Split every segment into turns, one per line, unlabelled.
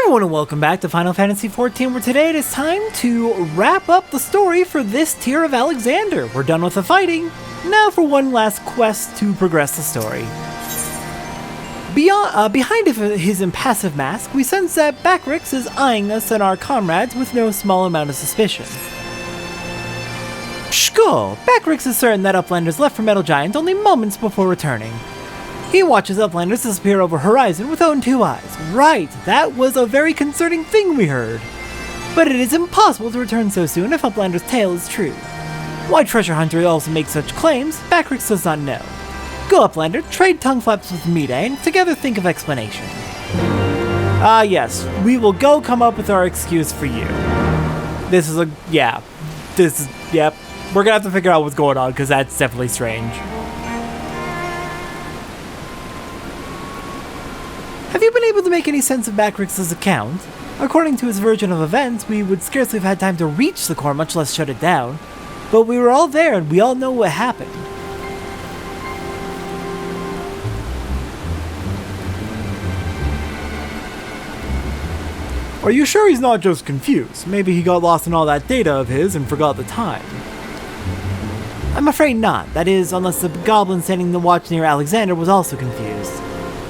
everyone, and welcome back to Final Fantasy XIV, where today it is time to wrap up the story for this tier of Alexander. We're done with the fighting, now for one last quest to progress the story. Behind his impassive mask, we sense that Backrix is eyeing us and our comrades with no small amount of suspicion. Skull! Backrix is certain that Uplanders left for Metal Giant only moments before returning. He watches Uplanders disappear over horizon with own two eyes. Right, that was a very concerning thing we heard. But it is impossible to return so soon if Uplander's tale is true. Why Treasure Hunter also makes such claims, Backrix does not know. Go Uplander, trade tongue flaps with Mide, and together think of explanation. Yes, we will go come up with our excuse for you. Yep. We're gonna have to figure out what's going on, because that's definitely strange. Have you been able to make any sense of Backrix's account? According to his version of events, we would scarcely have had time to reach the core, much less shut it down. But we were all there, and we all know what happened. Are you sure he's not just confused? Maybe he got lost in all that data of his and forgot the time. I'm afraid not. That is, unless the goblin standing the watch near Alexander was also confused.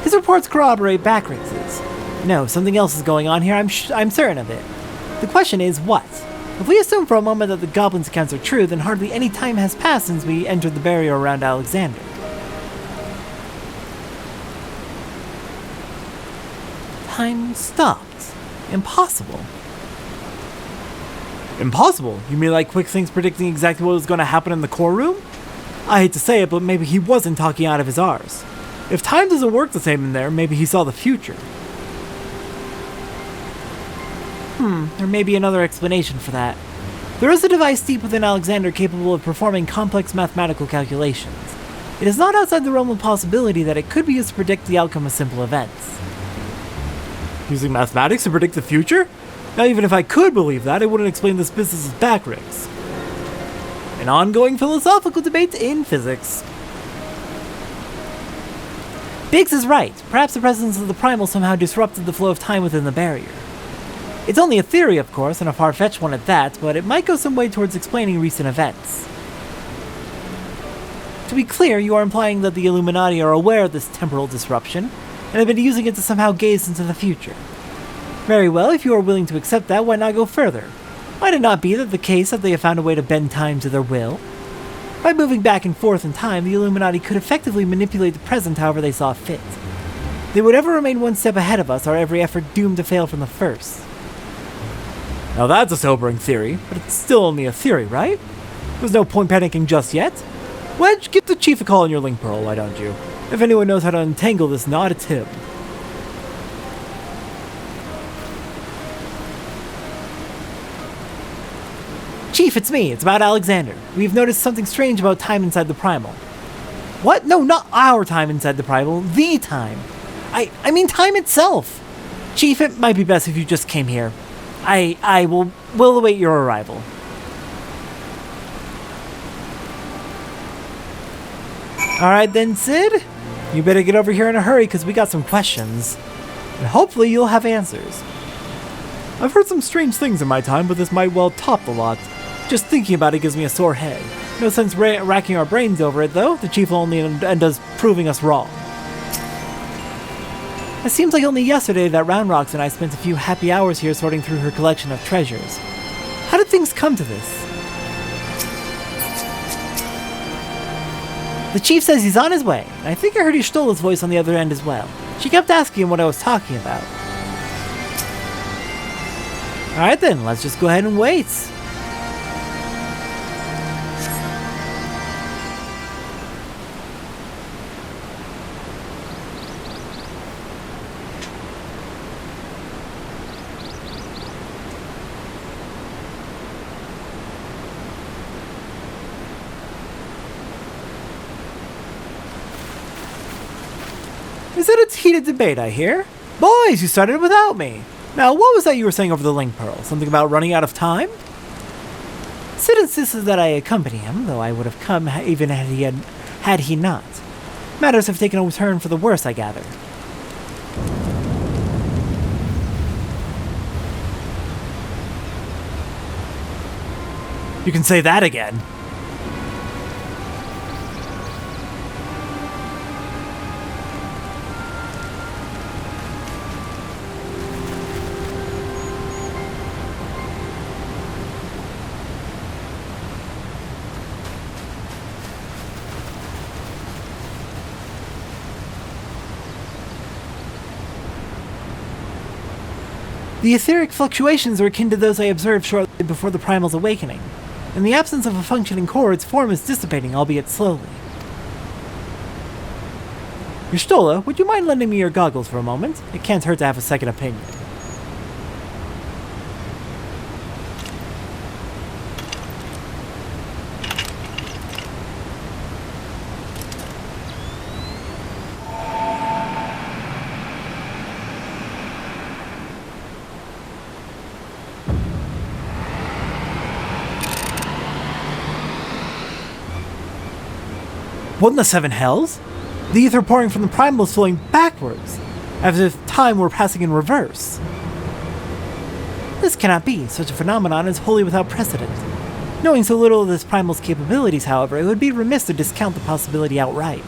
His reports corroborate Backrix's. No, something else is going on here, I'm certain of it. The question is, what? If we assume for a moment that the goblin's accounts are true, then hardly any time has passed since we entered the barrier around Alexander. Time stopped. Impossible. Impossible? You mean like Quick Things predicting exactly what was going to happen in the core room? I hate to say it, but maybe he wasn't talking out of his arse. If time doesn't work the same in there, maybe he saw the future. There may be another explanation for that. There is a device deep within Alexander capable of performing complex mathematical calculations. It is not outside the realm of possibility that it could be used to predict the outcome of simple events. Using mathematics to predict the future? Now, even if I could believe that, it wouldn't explain this business as Backrix. An ongoing philosophical debate in physics. Biggs is right. Perhaps the presence of the Primal somehow disrupted the flow of time within the barrier. It's only a theory, of course, and a far-fetched one at that, but it might go some way towards explaining recent events. To be clear, you are implying that the Illuminati are aware of this temporal disruption, and have been using it to somehow gaze into the future. Very well, if you are willing to accept that, why not go further? Might it not be that the case that they have found a way to bend time to their will? By moving back and forth in time, the Illuminati could effectively manipulate the present however they saw fit. They would ever remain one step ahead of us, our every effort doomed to fail from the first. Now that's a sobering theory, but it's still only a theory, right? There's no point panicking just yet. Wedge, give the Chief a call on your link pearl, why don't you? If anyone knows how to untangle this knot, it's him. Chief, it's me. It's about Alexander. We've noticed something strange about time inside the Primal. What? No, not our time inside the Primal. The time. I mean time itself. Chief, it might be best if you just came here. We'll await your arrival. Alright then, Sid. You better get over here in a hurry because we got some questions. And hopefully you'll have answers. I've heard some strange things in my time, but this might well top the lot. Just thinking about it gives me a sore head. No sense racking our brains over it, though. The Chief will only end us proving us wrong. It seems like only yesterday that Round Rocks and I spent a few happy hours here sorting through her collection of treasures. How did things come to this? The Chief says he's on his way. I think I heard he stole his voice on the other end as well. She kept asking him what I was talking about. Alright then, let's just go ahead and wait. Is it a heated debate, I hear? Boys, you started without me. Now, what was that you were saying over the link pearl? Something about running out of time? Sid insisted that I accompany him, though I would have come even had he not. Matters have taken a turn for the worse, I gather. You can say that again. The etheric fluctuations are akin to those I observed shortly before the Primal's awakening. In the absence of a functioning core, its form is dissipating, albeit slowly. Y'shtola, would you mind lending me your goggles for a moment? It can't hurt to have a second opinion. What in the seven hells? The ether pouring from the Primal is flowing backwards, as if time were passing in reverse. This cannot be. Such a phenomenon is wholly without precedent. Knowing so little of this Primal's capabilities, however, it would be remiss to discount the possibility outright.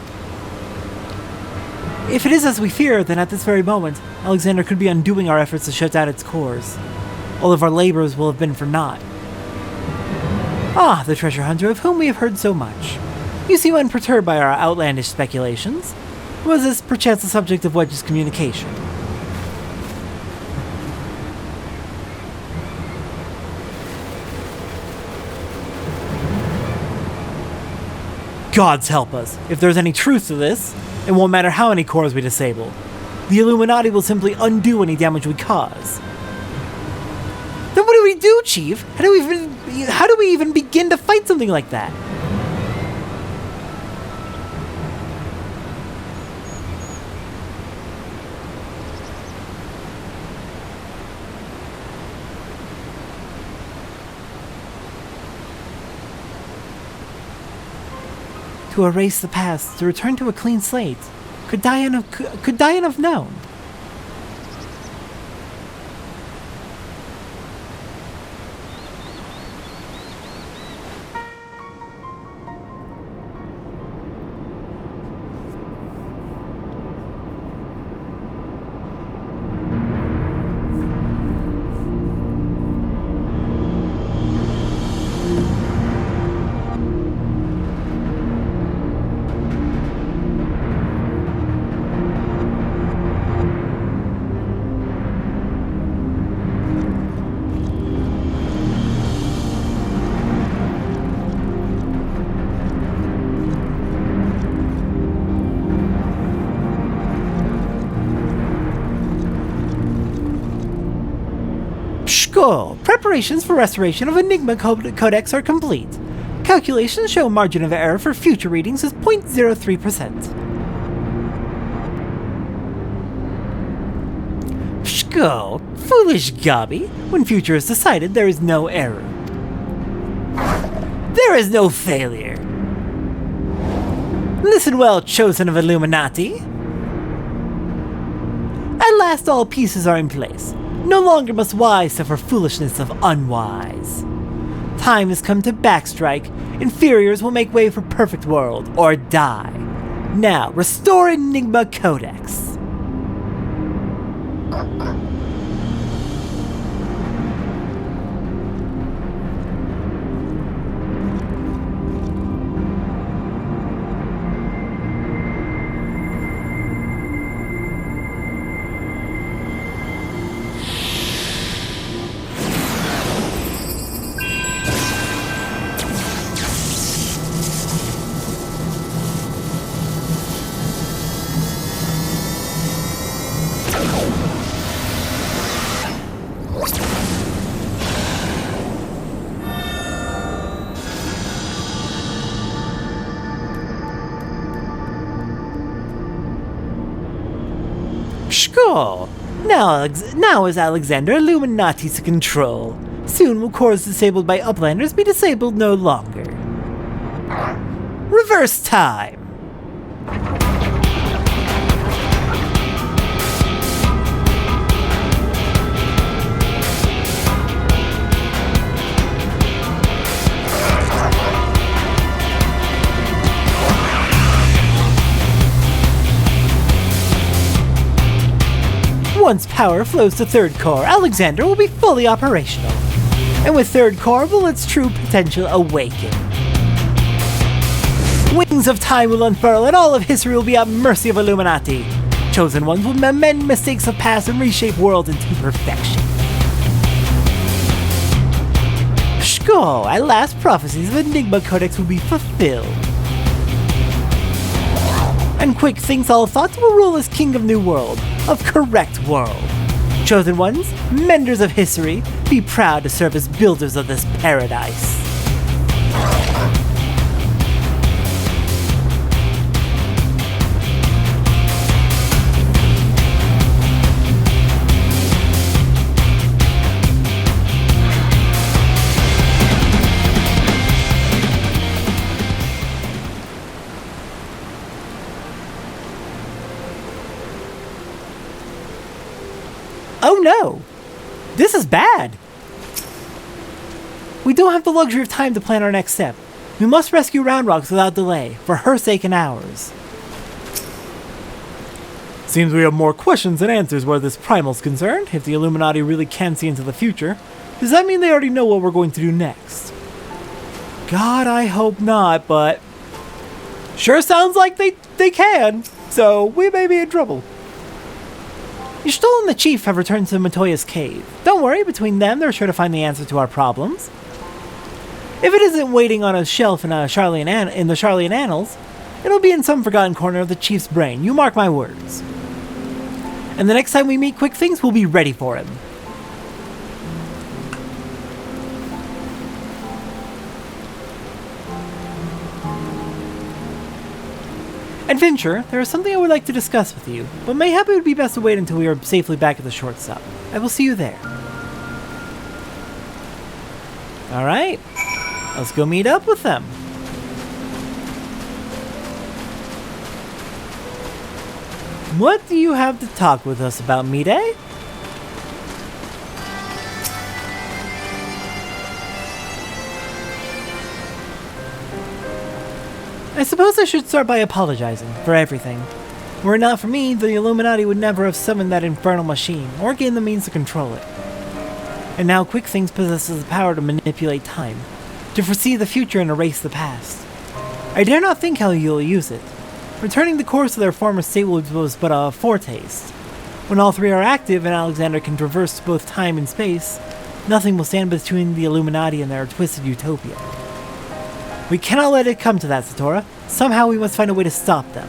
If it is as we fear, then at this very moment, Alexander could be undoing our efforts to shut down its cores. All of our labors will have been for naught. Ah, the treasure hunter of whom we have heard so much. You seem unperturbed by our outlandish speculations. Was this perchance the subject of Wedge's communication? Gods help us. If there's any truth to this, it won't matter how many cores we disable. The Illuminati will simply undo any damage we cause. Then what do we do, Chief? How do we even begin to fight something like that? To erase the past, to return to a clean slate. Could Diane have known? Preparations for restoration of Enigma Codex are complete. Calculations show margin of error for future readings is 0.03%. Pshko, foolish Gobby. When future is decided, there is no error. There is no failure. Listen well, chosen of Illuminati. At last all pieces are in place. No longer must wise suffer foolishness of unwise. Time has come to backstrike. Inferiors will make way for perfect world, or die. Now, restore Enigma Codex. Sure. Now is Alexander Illuminati to control. Soon will cores disabled by Uplanders be disabled no longer. Reverse time! Once power flows to third core, Alexander will be fully operational. And with third core will its true potential awaken. Wings of time will unfurl and all of history will be at mercy of Illuminati. Chosen ones will amend mistakes of past and reshape worlds into perfection. Score! At last, prophecies of Enigma Codex will be fulfilled. And quick thinks all thoughts will rule as king of new world, of correct world. Chosen ones, menders of history, be proud to serve as builders of this paradise. Oh no! This is bad! We don't have the luxury of time to plan our next step. We must rescue Round Rocks without delay, for her sake and ours. Seems we have more questions than answers where this primal's concerned. If the Illuminati really can see into the future, does that mean they already know what we're going to do next? God, I hope not, but... Sure sounds like they can, so we may be in trouble. Y'shtola and the Chief have returned to Matoya's cave. Don't worry, between them, they're sure to find the answer to our problems. If it isn't waiting on a shelf in the Charlian Annals, it'll be in some forgotten corner of the Chief's brain, you mark my words. And the next time we meet Quick Things, we'll be ready for him. Adventure, there is something I would like to discuss with you, but mayhap it would be best to wait until we are safely back at the Shortstop. I will see you there. Alright, let's go meet up with them. What do you have to talk with us about, Mide? I suppose I should start by apologizing for everything. Were it not for me, the Illuminati would never have summoned that infernal machine, or gained the means to control it. And now Quick Things possesses the power to manipulate time, to foresee the future and erase the past. I dare not think how you'll use it. Returning the course of their former state was but a foretaste. When all three are active and Alexander can traverse both time and space, nothing will stand between the Illuminati and their twisted utopia. We cannot let it come to that, Satora. Somehow we must find a way to stop them.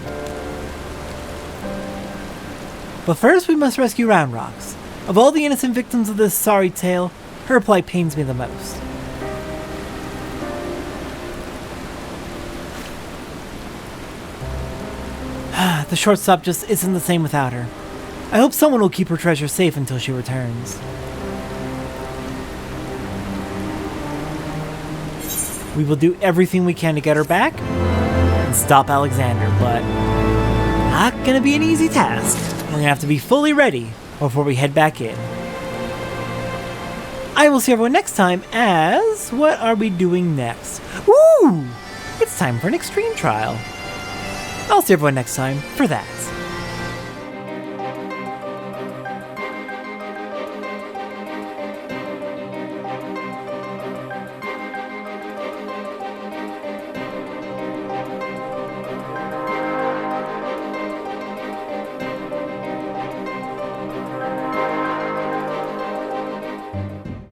But first we must rescue Round Rocks. Of all the innocent victims of this sorry tale, her plight pains me the most. The Shortstop just isn't the same without her. I hope someone will keep her treasure safe until she returns. We will do everything we can to get her back and stop Alexander, but not gonna be an easy task. We're gonna have to be fully ready before we head back in. I will see everyone next time as... what are we doing next? Woo! It's time for an extreme trial. I'll see everyone next time for that.